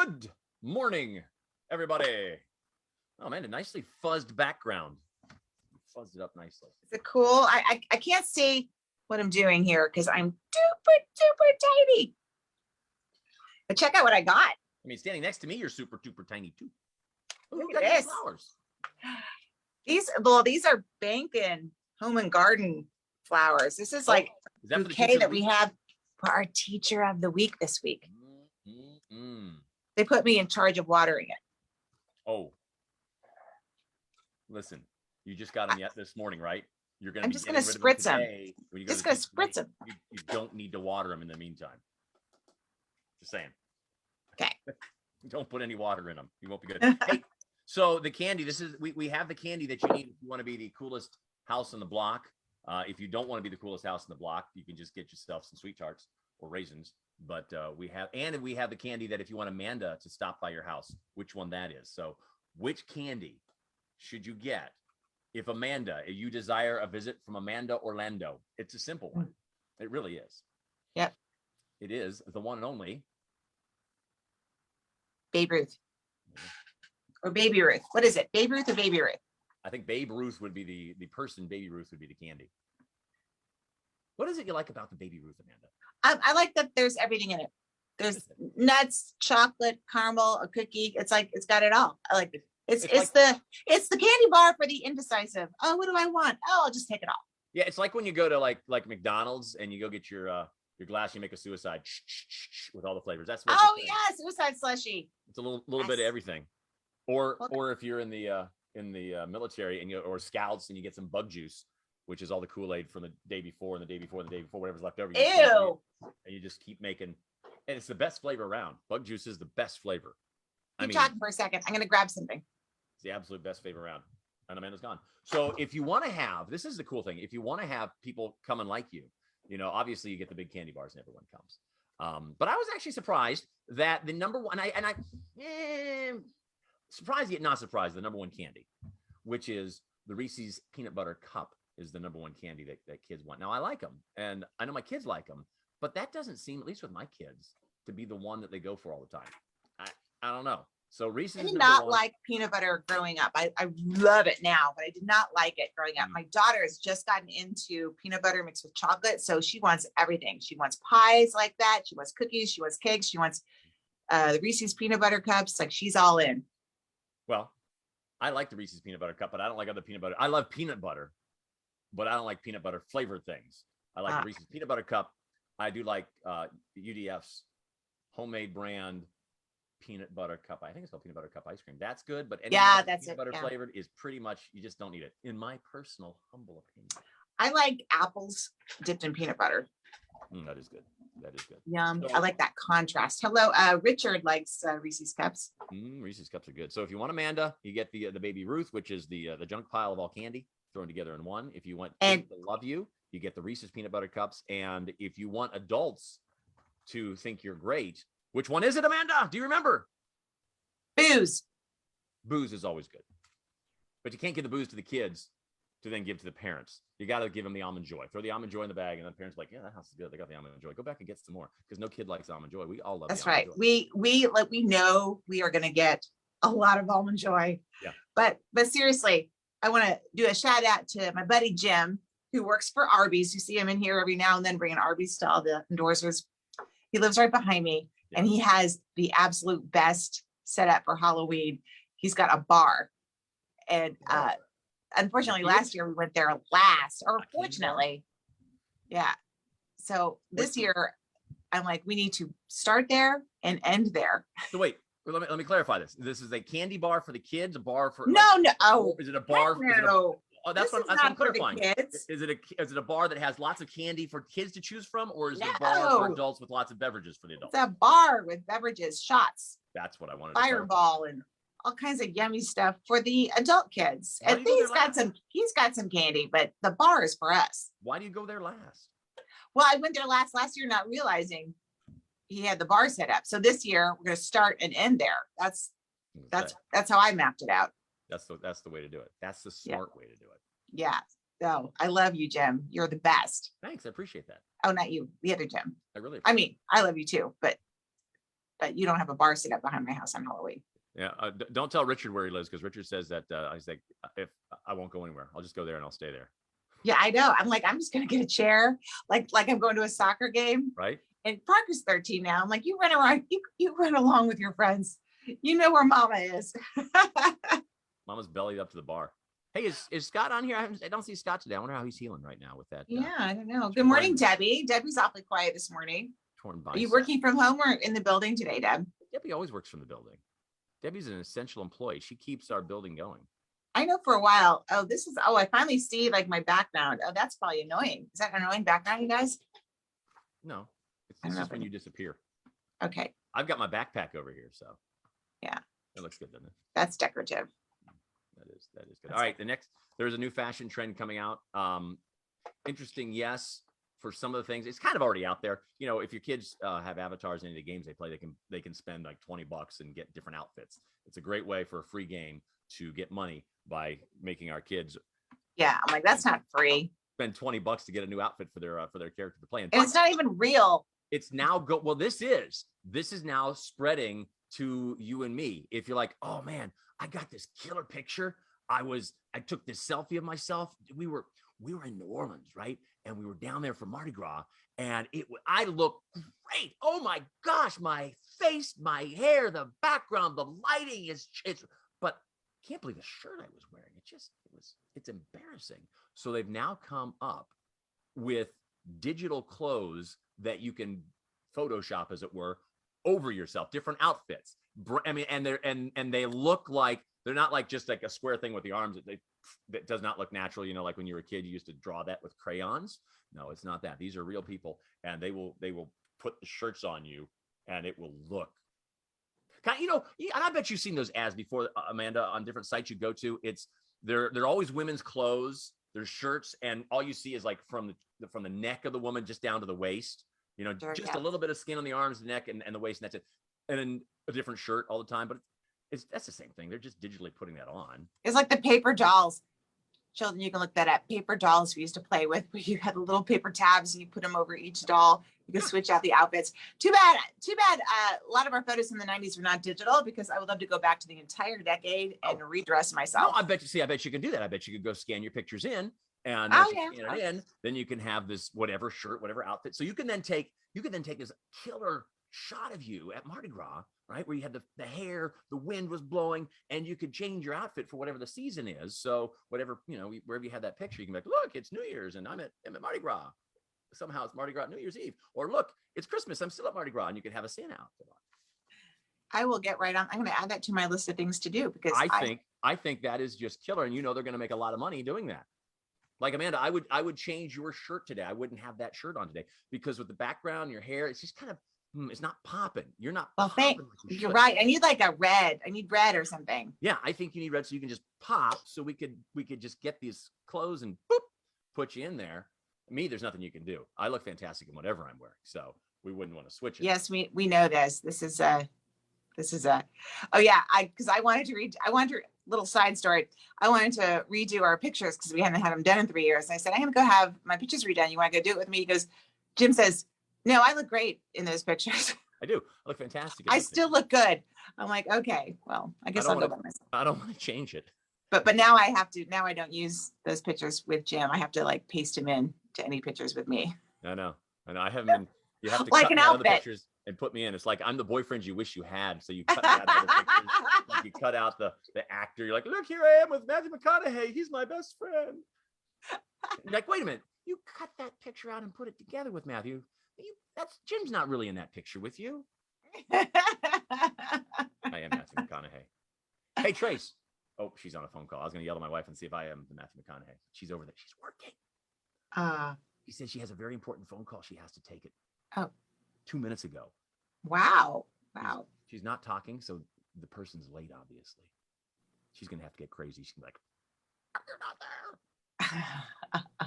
Good morning, everybody. Oh, man, a nicely fuzzed background. Fuzzed it up nicely. Is it cool? I can't see what I'm doing here because I'm super tiny. But check out what I got. I mean, standing next to me, you're super duper tiny too. Ooh, Look got at your this. flowers. These are Bankin Home and Garden flowers. This is like Is that for the bouquet teacher that of the we week? have for our teacher of the week this week. Mm. They put me in charge of watering it. Oh, listen, you just got them yet this morning, right? You're gonna. I'm just gonna spritz them. Just gonna spritz them. You don't need to water them in the meantime. Just saying. Okay. Don't put any water in them. You won't be good. Hey, so the candy. This is we have the candy that you need if you want to be the coolest house on the block. If you don't want to be the coolest house in the block, you can just get yourself some sweet tarts or raisins. But we have the candy that if you want Amanda to stop by your house, which one that is. So which candy should you get if you desire a visit from Amanda Orlando? It's a simple one. It really is. Yep. It is the one and only Babe Ruth. Or Baby Ruth. What is it? Babe Ruth or Baby Ruth? I think Babe Ruth would be the person. Baby Ruth would be the candy. What is it you like about the Baby Ruth, Amanda? I like that there's everything in it. There's nuts, chocolate, caramel, a cookie. It's like it's got it all. I like it. It's the candy bar for the indecisive. Oh, what do I want? Oh, I'll just take it all. Yeah, it's like when you go to like McDonald's and you go get your glass, you make a suicide with all the flavors. That's what. Oh yeah, suicide slushy. It's a little bit of everything. Or if you're in the military and or scouts and you get some bug juice, which is all the Kool-Aid from the day before and the day before and the day before, whatever's left over. Ew. And you just keep making, and it's the best flavor around. Bug juice is the best flavor. Keep talking for a second. I'm gonna grab something. It's the absolute best flavor around. And Amanda's gone. So if you want to have, this is the cool thing. If you want to have people come and like you, obviously you get the big candy bars and everyone comes. But I was actually surprised that the number one, surprised yet not surprised, the number one candy, which is the Reese's Peanut Butter Cup, is the number one candy that kids want. Now I like them, and I know my kids like them, but that doesn't seem, at least with my kids, to be the one that they go for all the time. I don't know. So Reese's. I did not like peanut butter growing up. I love it now, but I did not like it growing up. My daughter has just gotten into peanut butter mixed with chocolate, so she wants everything. She wants pies like that. She wants cookies. She wants cakes. She wants the Reese's peanut butter cups. Like, she's all in. Well, I like the Reese's Peanut Butter Cup, but I don't like other peanut butter. I love peanut butter, but I don't like peanut butter flavored things. I like the Reese's Peanut Butter Cup. I do like UDF's homemade brand peanut butter cup. I think it's called peanut butter cup ice cream. That's good, but that's peanut butter flavored is pretty much, you just don't need it, in my personal humble opinion. I like apples dipped in peanut butter. That is good. That is good. Yum. So, I like that contrast. Hello, Richard likes Reese's cups. Reese's cups are good. So if you want Amanda, you get the Baby Ruth, which is the junk pile of all candy thrown together in one. If you want kids to love you, you get the Reese's Peanut Butter Cups. And if you want adults to think you're great, which one is it, Amanda? Do you remember? Booze. Booze is always good, but you can't give the booze to the kids to then give to the parents. You got to give them the Almond Joy. Throw the Almond Joy in the bag, and then the parents are like, yeah, that house is good. They got the Almond Joy. Go back and get some more, because no kid likes Almond Joy. We all love. That's the right. Joy. We know we are going to get a lot of Almond Joy. Yeah. But seriously, I want to do a shout out to my buddy Jim, who works for Arby's. You see him in here every now and then bringing Arby's to all the endorsers. He lives right behind me, and he has the absolute best setup for Halloween. He's got a bar, and unfortunately last year we went there last, or fortunately, yeah. So this year I'm like, we need to start there and end there. So wait, let me clarify this. This is a candy bar for the kids, a bar for no. Oh, is it a bar? No. Oh, that's what I'm clarifying. Is it a bar that has lots of candy for kids to choose from, or is it a bar for adults with lots of beverages for the adults? It's a bar with beverages, shots. That's what I wanted. Fireball and all kinds of yummy stuff for the adult kids. And he's got some candy, but the bar is for us. Why do you go there last? Well, I went there last year, not realizing he had the bar set up. So this year we're going to start and end there. That's how I mapped it out. That's the way to do it. That's the smart way to do it. Yeah. So I love you, Jim. You're the best. Thanks. I appreciate that. Oh, not you, the other Jim. I really. I mean, I love you too, but but you don't have a bar set up behind my house on Halloween. Yeah. Don't tell Richard where he lives, because Richard says that he's like, if I won't go anywhere, I'll just go there and I'll stay there. Yeah, I know. I'm like, I'm just gonna get a chair, like I'm going to a soccer game. Right. And Parker's 13 now. I'm like, you run around, you run along with your friends. You know where mama is. Mama's bellied up to the bar. Hey, is Scott on here? I don't see Scott today. I wonder how he's healing right now with that. Yeah, I don't know. Good morning, Debbie. Debbie's awfully quiet this morning. Torn Are you bicep. working from home or in the building today, Deb? Debbie always works from the building. Debbie's an essential employee. She keeps our building going. I know for a while. Oh, I finally see like my background. Oh, that's probably annoying. Is that an annoying background, you guys? No, I don't it's know just if when you disappear. Okay, I've got my backpack over here, so Yeah. it looks good, doesn't it? that's decorative. That is good. That's All right, there's a new fashion trend coming out. Interesting, yes. For some of the things, it's kind of already out there. You know, if your kids have avatars in any of the games they play, they can spend like $20 and get different outfits. It's a great way for a free game to get money by making our kids Yeah, I'm like, that's not free. spend $20 to get a new outfit for their character to play. And it's not even real. It's now well, this is now spreading to you and me. If you're like, oh man, I got this killer picture. I took this selfie of myself. We were in New Orleans, right? And we were down there for Mardi Gras, and I look great. Oh my gosh, my face, my hair, the background, the lighting but I can't believe the shirt I was wearing. It's embarrassing. So they've now come up with digital clothes that you can Photoshop, as it were, over yourself, different outfits. I mean, and they look like they're not like just like a square thing with the arms that does not look natural. You know, like when you were a kid, you used to draw that with crayons. No, it's not that. These are real people, and they will put the shirts on you, and it will look. You know, and I bet you've seen those ads before, Amanda, on different sites you go to. They're always women's clothes, their shirts, and all you see is like from the neck of the woman just down to the waist. You know, Sure, just yeah. a little bit of skin on the arms, the neck, and the waist, and that's it. And then a different shirt all the time, but that's the same thing. They're just digitally putting that on. It's like the paper dolls. Children, you can look that up. Paper dolls we used to play with, where you had the little paper tabs and you put them over each doll. You could switch out the outfits. Too bad. A lot of our photos in the 90s were not digital, because I would love to go back to the entire decade and redress No, myself. I bet you can do that. I bet you could go scan your pictures in, and Oh, once you yeah. scan it in, then you can have this whatever shirt, whatever outfit. So you can then take this killer shot of you at Mardi Gras, right? Where you had the hair, the wind was blowing, and you could change your outfit for whatever the season is. So whatever, you know, wherever you have that picture, you can be like, look, it's New Year's and I'm at Mardi Gras. Somehow it's Mardi Gras New Year's Eve. Or look, it's Christmas, I'm still at Mardi Gras, and you can have a Santa outfit on. I will get right on. I'm going to add that to my list of things to do, because I think that is just killer. And you know, they're going to make a lot of money doing that. Like, Amanda, I would change your shirt today. I wouldn't have that shirt on today, because with the background, your hair, it's just kind of, it's not popping. You're not. Well, popping like you you're should. right. I need like a red. I need red or something. Yeah, I think you need red, so you can just pop. So we could just get these clothes and boop, put you in there. Me, there's nothing you can do. I look fantastic in whatever I'm wearing, so we wouldn't want to switch it. Yes, we know this. This is a. Oh yeah, because I wanted to little side story. I wanted to redo our pictures because we hadn't had them done in 3 years. And I said, I'm gonna go have my pictures redone. You want to go do it with me? He goes, Jim says, no, I look great in those pictures. I do. I look fantastic. in I those still pictures. look good. I'm like, okay, well, I guess don't I'll go wanna- by myself. I don't want to change it. But now I don't use those pictures with Jim. I have to like paste him in to any pictures with me. I know. I haven't been. You have to Like cut an me out of the outfit. pictures and put me in. It's like I'm the boyfriend you wish you had. So you cut me out of the pictures. Like you cut out the actor. You're like, look, here I am with Matthew McConaughey. He's my best friend. You're like, wait a minute. You cut that picture out and put it together with Matthew. Jim's not really in that picture with you. I am Matthew McConaughey. Hey, Trace. Oh, she's on a phone call. I was going to yell at my wife and see if I am the Matthew McConaughey. She's over there. She's working. She said she has a very important phone call. She has to take it. Oh. 2 minutes ago. Wow. She's not talking, so the person's late, obviously. She's going to have to get crazy. She's going to be like, you're not there.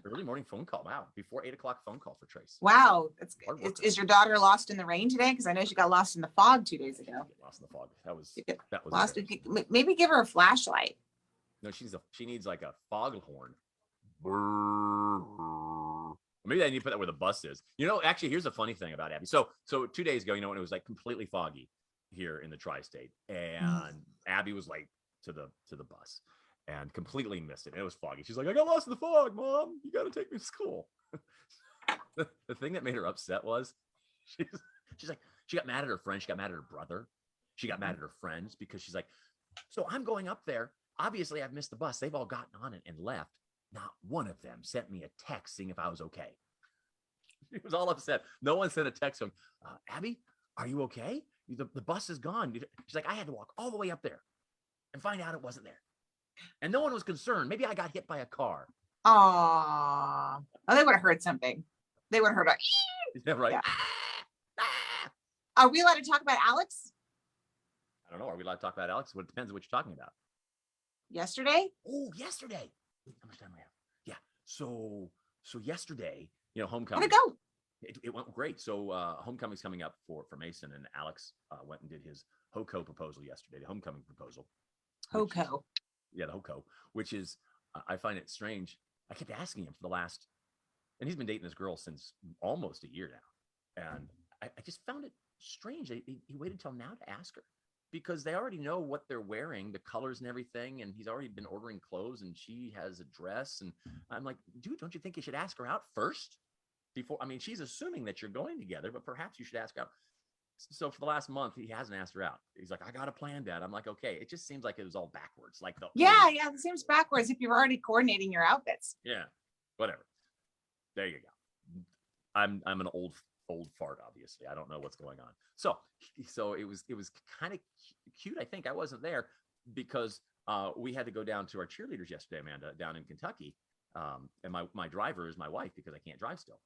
Early morning phone call. Wow. Before 8 o'clock phone call for Trace. Wow. That's Hard good. worker. Is your daughter lost in the rain today? Because I know she got lost in the fog 2 days ago. Get lost in the fog. That was Get lost. Maybe give her a flashlight. No, she needs like a foghorn. Maybe I need to put that where the bus is. You know, actually, here's a funny thing about Abby. So 2 days ago, you know, when it was like completely foggy, here in the tri-state, and Abby was late to the bus and completely missed it. It was foggy. She's like, I got lost in the fog, Mom. You got to take me to school. The thing that made her upset was she's like, she got mad at her friend. She got mad at her brother. She got mad at her friends because she's like, so I'm going up there. Obviously, I've missed the bus. They've all gotten on it and left. Not one of them sent me a text saying if I was okay. She was all upset. No one sent a text from Abby, are you okay? The bus is gone. She's like, I had to walk all the way up there and find out it wasn't there. And no one was concerned. Maybe I got hit by a car. Oh, they would have heard something. They would have heard like, Yeah, right. Yeah. Ah! Are we allowed to talk about Alex I don't know. Are we allowed to talk about Alex? Well, it depends on what you're talking about. yesterday? Oh, yesterday. How much time do we have? Yeah. So yesterday, How'd homecoming. it go? It went great. So homecoming's coming up for Mason, and Alex went and did his HOCO proposal yesterday, the homecoming proposal. HOCO. Yeah, the HOCO, which is, I find it strange. I kept asking him for the last, and he's been dating this girl since almost a year now. And I just found it strange. He waited till now to ask her because they already know what they're wearing, the colors and everything. And he's already been ordering clothes and she has a dress. And I'm like, dude, don't you think you should ask her out first? Before, I mean, she's assuming that you're going together, but perhaps you should ask her out. So for the last month, he hasn't asked her out. He's like, I got a plan, Dad. I'm like, okay. It just seems like it was all backwards. Like Yeah, it seems backwards if you're already coordinating your outfits. Yeah, whatever. There you go. I'm an old fart, obviously. I don't know what's going on. So it was kind of cute. I think I wasn't there because we had to go down to our cheerleaders yesterday, Amanda, down in Kentucky. And my driver is my wife because I can't drive still.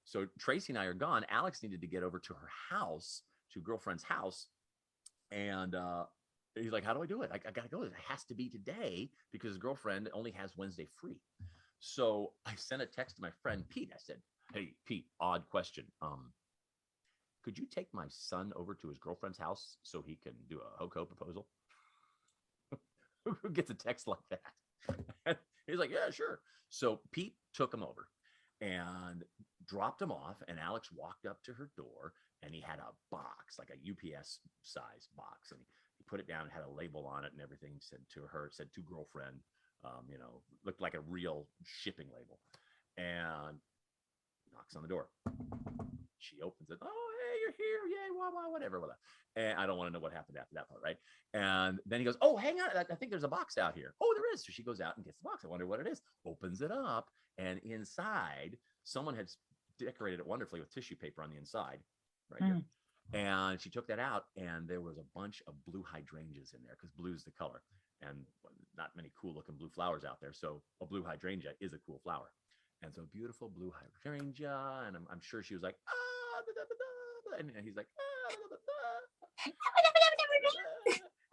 So Tracy and I are gone. Alex needed to get over to her house, to a girlfriend's house. And he's like, how do I do it? I got to go. It has to be today because his girlfriend only has Wednesday free. So I sent a text to my friend, Pete. I said, hey, Pete, odd question. Could you take my son over to his girlfriend's house so he can do a HOCO proposal? Who gets a text like that? He's like, yeah, sure. So Pete took him over and dropped him off. And Alex walked up to her door and he had a box, like a UPS size box. And he put it down and had a label on it and everything. Said to her, said to girlfriend, looked like a real shipping label. And knocks on the door. She opens it. Oh, hey, you're here. Yay, whatever. And I don't want to know what happened after that part, right? And then he goes, oh, hang on. I think there's a box out here. Oh, there is. So she goes out and gets the box. I wonder what it is. Opens it up. And inside, someone had decorated it wonderfully with tissue paper on the inside, right here. And she took that out, and there was a bunch of blue hydrangeas in there because blue's the color. And not many cool looking blue flowers out there. So a blue hydrangea is a cool flower. And so beautiful blue hydrangea. And I'm sure she was like, and he's like,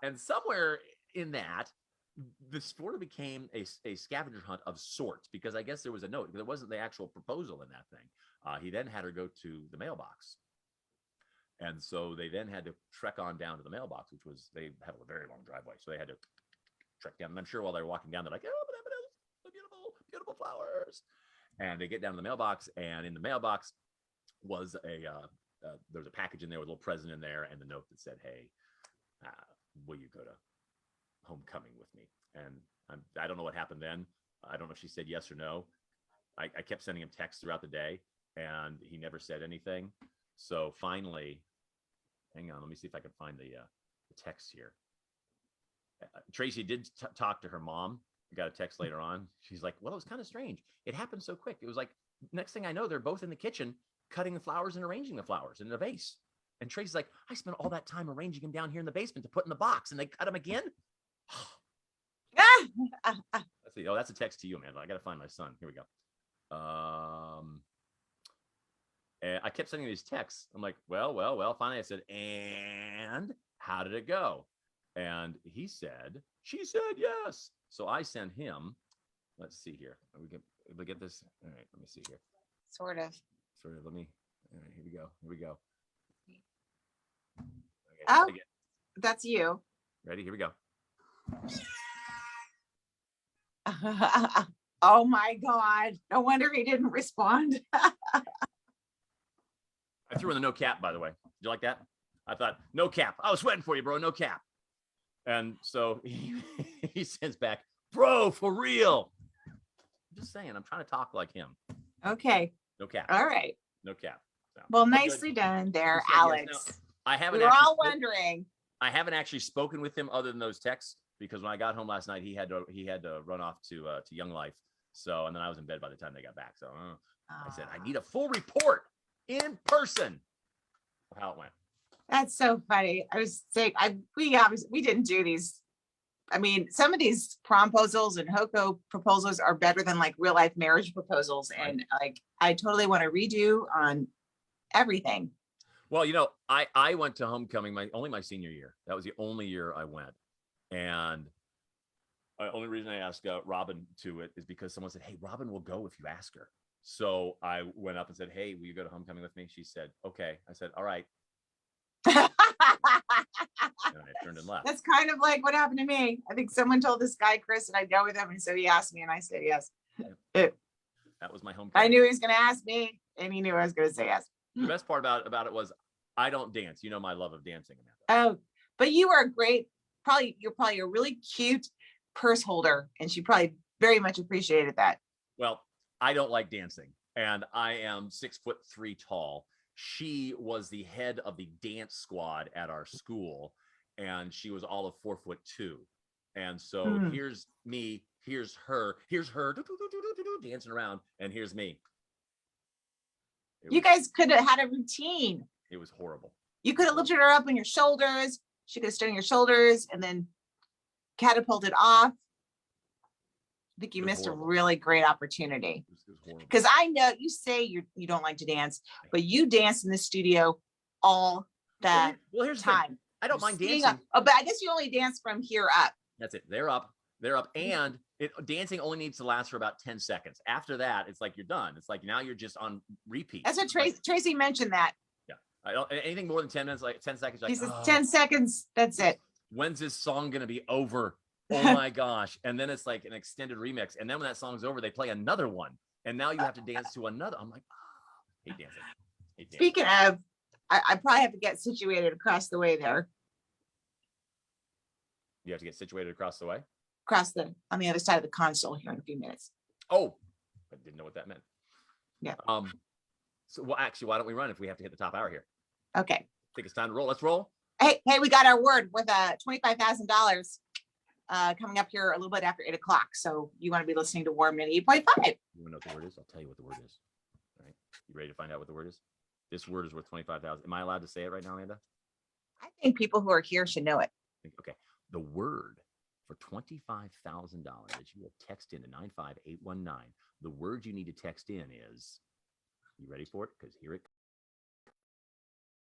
and somewhere in that, this sort of became a scavenger hunt of sorts, because I guess there was a note. There wasn't the actual proposal in that thing. He then had her go to the mailbox. And so they then had to trek on down to the mailbox, which was, they had a very long driveway. So they had to trek down. And I'm sure while they were walking down, they're like, oh, the beautiful, beautiful flowers. And they get down to the mailbox, and in the mailbox was there was a package in there with a little present in there, and the note that said, hey, will you go to homecoming with me? And I don't know what happened then. I don't know if she said yes or no. I kept sending him texts throughout the day, and he never said anything. So finally, hang on, let me see if I can find the text here. Tracy did talk to her mom. I got a text later on. She's like, well, it was kind of strange. It happened so quick. It was like, next thing I know, they're both in the kitchen cutting the flowers and arranging the flowers in a vase. And Tracy's like, I spent all that time arranging them down here in the basement to put in the box, and they cut them again. Let's see. Oh, that's a text to you, Amanda. I got to find my son. Here we go. And I kept sending these texts. I'm like, well. Finally, I said, and how did it go? And she said yes. So I sent him. Let's see here. We get this. All right, let me see here. Sort of. Let me. All right, here we go. Okay, oh, that's you. Ready? Here we go. Oh my God. No wonder he didn't respond. I threw in the no cap, by the way. Did you like that? I thought, no cap. I was sweating for you, bro. No cap. And so he sends back, bro, for real. I'm just saying, I'm trying to talk like him. Okay. No cap. All right. No cap. So, Well, good. nicely done there, He said yes. Alex. Now, I haven't We were actually all spoken- wondering. I haven't actually spoken with him other than those texts because when I got home last night, he had to run off to Young Life. So, and then I was in bed by the time they got back. So I said, I need a full report in person of how it went. That's so funny. I was saying, we didn't do these. I mean, some of these promposals and HOCO proposals are better than like real life marriage proposals. And like, I totally want to redo on everything. Well, I went to homecoming only my senior year. That was the only year I went. And the only reason I asked Robin to it is because someone said, hey, Robin will go if you ask her. So I went up and said, hey, will you go to homecoming with me? She said, okay. I said, all right. And I turned and left. That's kind of like what happened to me. I think someone told this guy, Chris, and I'd go with him. And so he asked me and I said, yes. That was my homecoming. I knew he was going to ask me and he knew I was going to say yes. The best part about it was I don't dance. You know my love of dancing, Amanda. Oh, but you are great. You're probably a really cute purse holder. And she probably very much appreciated that. Well, I don't like dancing. And I am 6'3" tall. She was the head of the dance squad at our school. And she was all of 4'2". And so here's me, here's her dancing around, and here's me. You guys could have had a routine. It was horrible. You could have lifted her up on your shoulders. She could have stood on your shoulders and then catapulted off. I think you missed a really great opportunity. It was horrible. Because I know you say you don't like to dance, but you dance in the studio all the here's the time. thing. I don't mind Sitting dancing. up. Oh, but I guess you only dance from here up. That's it. They're up. And dancing only needs to last for about 10 seconds. After that, it's like you're done. It's like now you're just on repeat. That's what Tracy mentioned that. Yeah. I don't anything more than 10 minutes, like 10 seconds. Like, He says 10 seconds. That's it. When's this song gonna be over? Oh my gosh. And then it's like an extended remix. And then when that song's over, they play another one. And now you have to dance to another. I'm like, hate dancing. Hate dancing. Speaking of, I probably have to get situated across the way there. You have to get situated across the way. On the other side of the console here in a few minutes. Oh, I didn't know what that meant. Yeah. So well, actually, why don't we run if we have to hit the top hour here? Okay. I think it's time to roll. Let's roll. Hey, we got our word with $25,000 coming up here a little bit after 8 o'clock. So you want to be listening to Warm at 8.5. You want to know what the word is? I'll tell you what the word is. All right. You ready to find out what the word is? This word is worth 25,000. Am I allowed to say it right now, Amanda? I think people who are here should know it. Okay. The word for $25,000 that you will text into 95819. The word you need to text in is, you ready for it? Because here it comes.